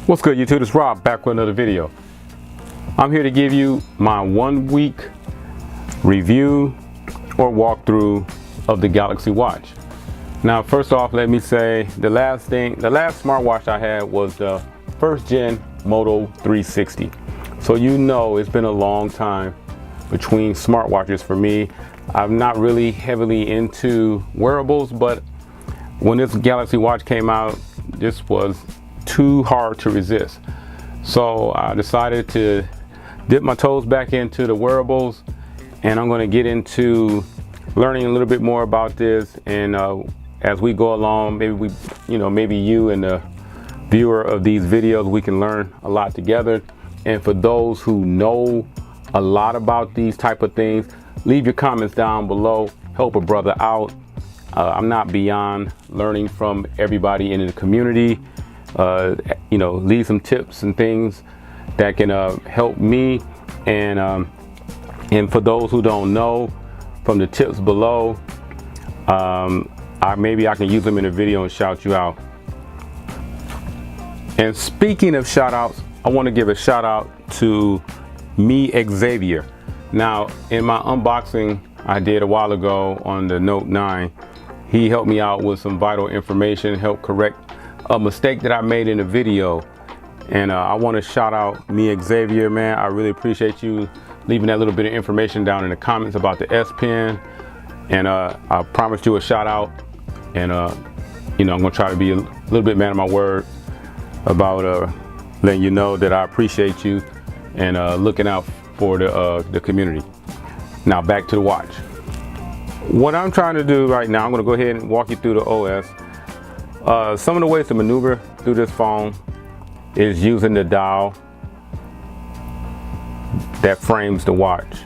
What's good, YouTube? It's Rob back with another video. I'm here to give you my 1 week review or walkthrough of the Galaxy Watch. Now, first off, let me say the last smartwatch I had was the first gen Moto 360. So you know it's been a long time between smartwatches for me. I'm not really heavily into wearables, but when this Galaxy Watch came out, this was too hard to resist. So I decided to dip my toes back into the wearables, and I'm going to get into learning a little bit more about this. And as we go along, maybe you and the viewer of these videos, we can learn a lot together. And for those who know a lot about these type of things, leave your comments down below. Help a brother out. I'm not beyond learning from everybody in the community. Leave some tips and things that can help me, and for those who don't know, from the tips below, maybe I can use them in a video and shout you out. And speaking of shout outs, I want to give a shout out to me Xavier. Now, in my unboxing I did a while ago on the Note 9, he helped me out with some vital information, helped correct a mistake that I made in the video. And I want to shout out me Xavier, man. I really appreciate you leaving that little bit of information down in the comments about the S Pen. And I promised you a shout out, and I'm gonna try to be a little bit man of my word about letting you know that I appreciate you and looking out for the community. Now back to the watch. What I'm trying to do right now, I'm gonna go ahead and walk you through the OS. Some of the ways to maneuver through this phone is using the dial that frames the watch.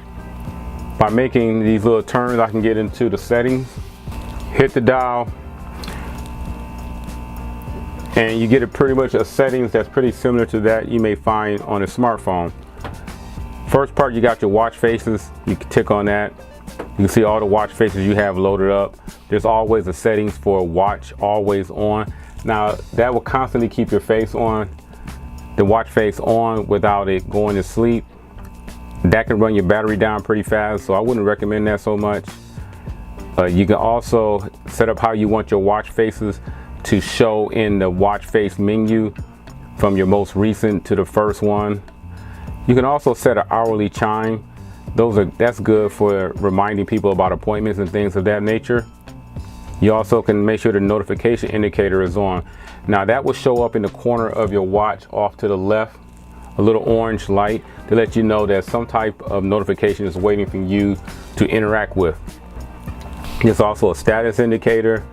By making these little turns, I can get into the settings, hit the dial, and you get pretty much a settings that's pretty similar to that you may find on a smartphone. First part, you got your watch faces. You can tick on that. You can see all the watch faces you have loaded up. There's always a settings for watch always on. Now that will constantly keep your face on, the watch face on, without it going to sleep. That can run your battery down pretty fast, so I wouldn't recommend that so much. You can also set up how you want your watch faces to show in the watch face menu, from your most recent to the first one. You can also set an hourly chime. That's good for reminding people about appointments and things of that nature. You also can make sure the notification indicator is on. Now that will show up in the corner of your watch off to the left, a little orange light to let you know that some type of notification is waiting for you to interact with. There's also a status indicator,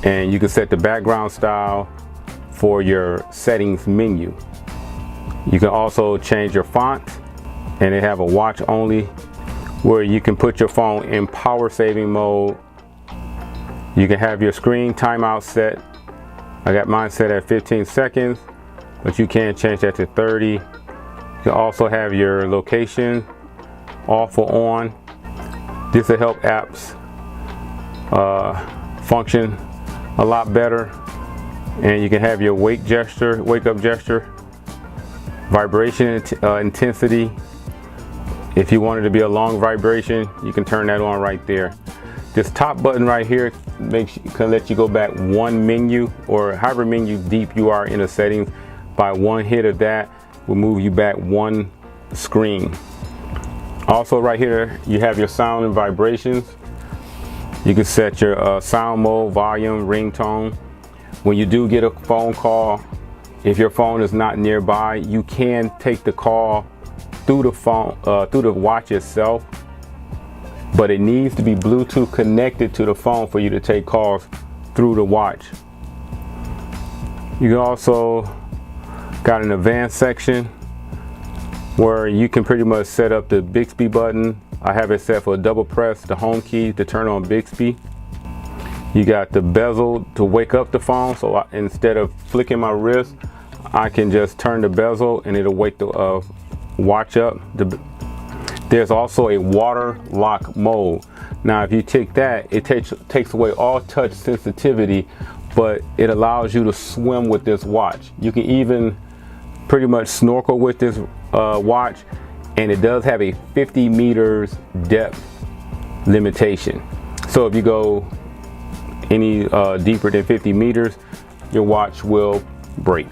and you can set the background style for your settings menu. You can also change your font, and they have a watch only where you can put your phone in power saving mode. You can have your screen timeout set. I got mine set at 15 seconds, but you can change that to 30. You can also have your location off or on. This will help apps function a lot better. And you can have your wake up gesture, vibration intensity. If you want it to be a long vibration, you can turn that on right there. This top button right here can let you go back one menu, or however menu deep you are in the settings. By one hit of that will move you back one screen. Also right here you have your sound and vibrations. You can set your sound mode, volume, ringtone. When you do get a phone call, if your phone is not nearby, you can take the call through the phone, through the watch itself, but it needs to be Bluetooth connected to the phone for you to take calls through the watch. You can also got an advanced section where you can pretty much set up the Bixby button. I have it set for a double press the home key to turn on Bixby. You got the bezel to wake up the phone, so instead of flicking my wrist, I can just turn the bezel and it'll wake the watch up. There's also a water lock mode. Now if you tick that, it takes away all touch sensitivity, but it allows you to swim with this watch. You can even pretty much snorkel with this watch, and it does have a 50 meters depth limitation. So if you go any deeper than 50 meters, your watch will break.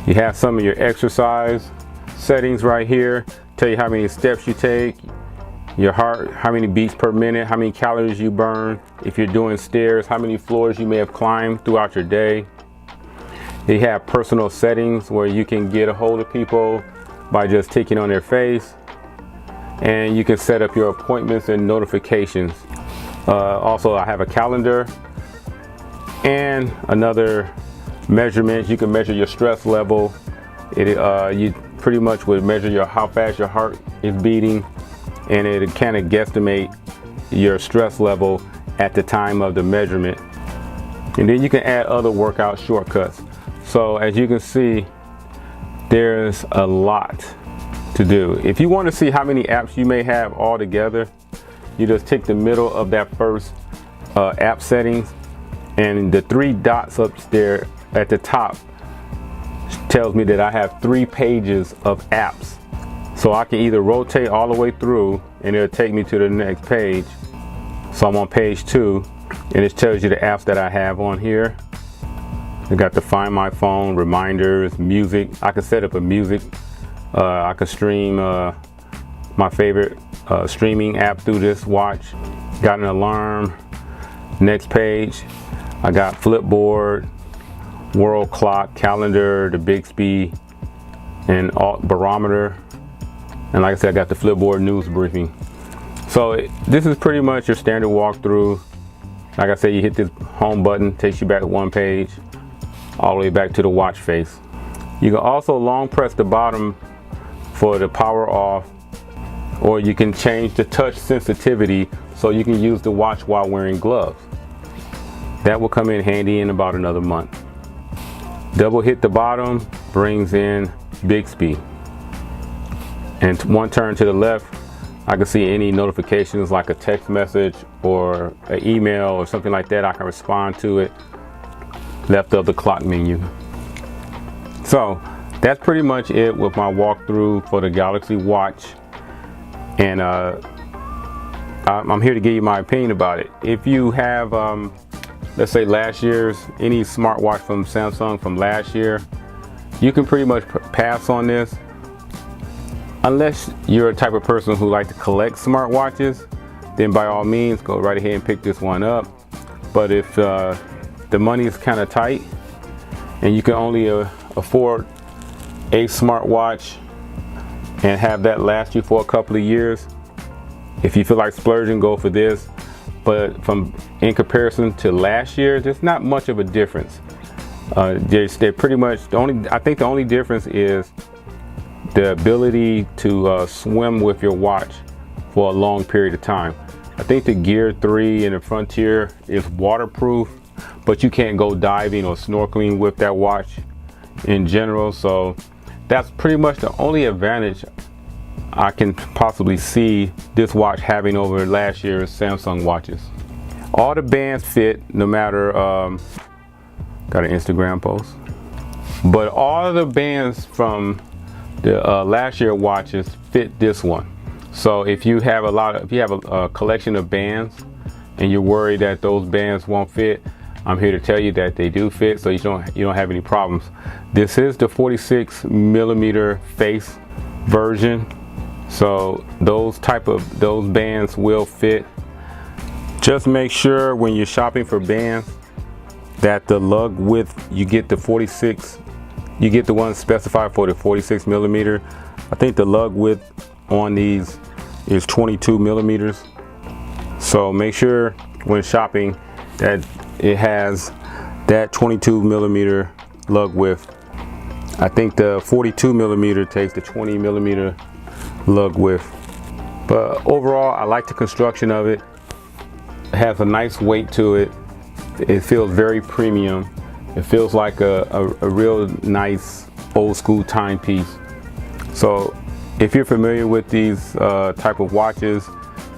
You have some of your exercise settings right here. Tell you how many steps you take, your heart, how many beats per minute, how many calories you burn. If you're doing stairs, how many floors you may have climbed throughout your day. You have personal settings where you can get a hold of people by just ticking on their face, and you can set up your appointments and notifications. Also, I have a calendar and another measurement. You can measure your stress level. You pretty much would measure how fast your heart is beating, and it kind of guesstimate your stress level at the time of the measurement. And then you can add other workout shortcuts. So as you can see, there's a lot to do. If you want to see how many apps you may have all together, you just tick the middle of that first app settings, and the 3 dots up there at the top tells me that I have 3 pages of apps. So I can either rotate all the way through and it'll take me to the next page. So I'm on page 2, and it tells you the apps that I have on here. I got the Find My Phone, reminders, music. I can set up a music. I can stream my favorite streaming app through this watch. Got an alarm. Next page, I got Flipboard, world clock, calendar, the Bixby, and barometer. And like I said, I got the Flipboard news briefing. So this is pretty much your standard walkthrough. Like I said, you hit this home button, takes you back 1 page, all the way back to the watch face. You can also long press the bottom for the power off, or you can change the touch sensitivity so you can use the watch while wearing gloves. That will come in handy in about another month. Double hit the bottom, brings in Bixby. And 1 turn to the left, I can see any notifications like a text message or an email or something like that. I can respond to it. Left of the clock menu. So that's pretty much it with my walkthrough for the Galaxy Watch. And I'm here to give you my opinion about it. If you have, let's say last year's, any smartwatch from Samsung from last year, you can pretty much pass on this. Unless you're a type of person who like to collect smartwatches, then by all means go right ahead and pick this one up. But if the money is kind of tight and you can only afford a smartwatch and have that last you for a couple of years, if you feel like splurging, go for this. But in comparison to last year, there's not much of a difference. They're pretty much I think the only difference is the ability to swim with your watch for a long period of time. I think the Gear 3 and the Frontier is waterproof, but you can't go diving or snorkeling with that watch in general. So that's pretty much the only advantage I can possibly see this watch having over last year's Samsung watches. All the bands fit, no matter, got an Instagram post, but all of the bands from the last year watches fit this one. So if you have a collection of bands and you're worried that those bands won't fit, I'm here to tell you that they do fit, so you don't have any problems. This is the 46 millimeter face version, so those bands will fit. Just make sure when you're shopping for bands that the lug width, you get the 46. You get the one specified for the 46 millimeter. I think the lug width on these is 22 millimeters. So make sure when shopping that it has that 22 millimeter lug width. I think the 42 millimeter takes the 20 millimeter lug width. But overall, I like the construction of it. It has a nice weight to it. It feels very premium. It feels like a real nice old school timepiece. So if you're familiar with these type of watches,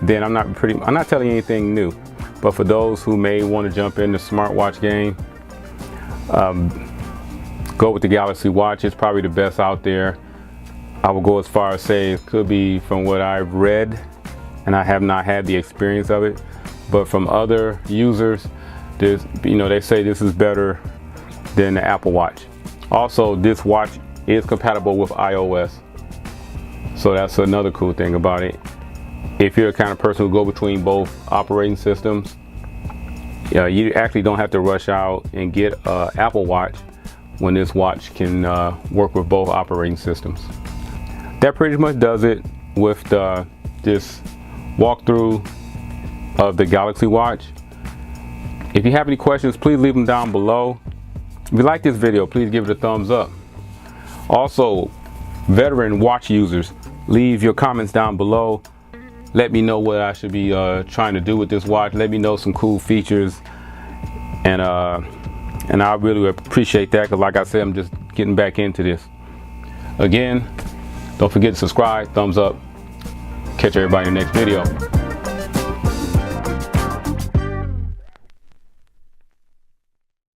then I'm not telling you anything new. But for those who may want to jump in the smartwatch game, go with the Galaxy Watch. It's probably the best out there. I will go as far as say it could be, from what I've read, and I have not had the experience of it, but from other users, they say this is better than the Apple Watch. Also, this watch is compatible with iOS, so that's another cool thing about it. If you're the kind of person who go between both operating systems, you actually don't have to rush out and get an Apple Watch when this watch can work with both operating systems. That pretty much does it with this walkthrough of the Galaxy Watch. If you have any questions, please leave them down below. If you like this video, please give it a thumbs up. Also, veteran watch users, leave your comments down below. Let me know what I should be trying to do with this watch. Let me know some cool features, and I really appreciate that, because like I said, I'm just getting back into this. Again, don't forget to subscribe, thumbs up. Catch everybody in the next video.